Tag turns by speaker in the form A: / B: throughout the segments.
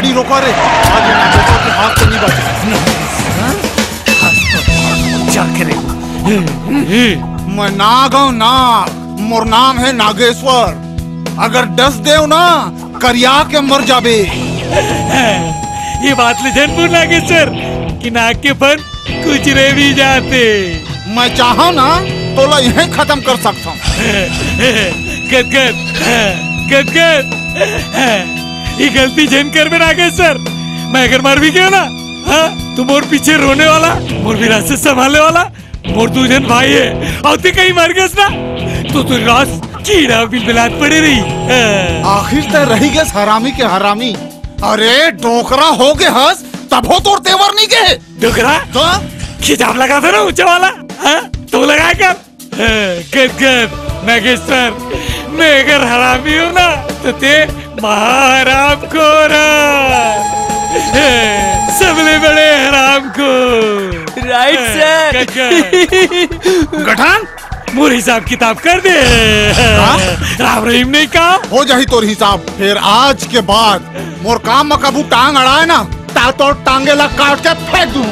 A: गाड़ी रोका रे, आज ना बेटा के हाथ से नहीं बच।
B: क्या करे?
A: मैं नाग हूँ नाग, मोर नाम है नागेश्वर। अगर डस देव ना करिया के मर जाबे।
B: ये बात ले जनपुर नागेश्वर कि नाग के फन कुछ रह भी जाते।
A: मैं चाहा ना तो ला यहीं खत्म कर सकता हूँ।
B: गद ये गलती जन कर में नागेश्वर। मैं अगर मर भी गया ना, हाँ, तू मोर पीछे रोने वाला, मोर विरासत संभालने वाला, मोर तू जन भाई है। और तू कहीं मर गया ना तो तू रास कीड़ा बिलबिलात पड़े रही।
A: आखिर ते रही गए हरामी के हरामी। अरे डोकरा हो गए हस तब हो तोर तेवर नहीं गए।
B: डोकरा
A: तो
B: खिताब लगा था ना ऊंचा वाला, हाँ, तो लगा कर। गद नागेश्वर, मैं अगर हरामी हूँ ना तो ते महाराम खोर, सबले बड़े हराम को।
C: राइट सर।
A: गठान
B: मोर हिसाब किताब कर दे। राम रहीम ने कहा
A: हो जाही तोर हिसाब। फिर आज के बाद मोर काम में कबू टांग अड़ाए ना ता तो टांगे ला काट के फेंक दूं।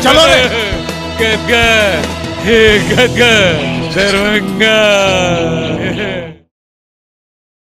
A: चलो रे।
B: गद दरभंगा।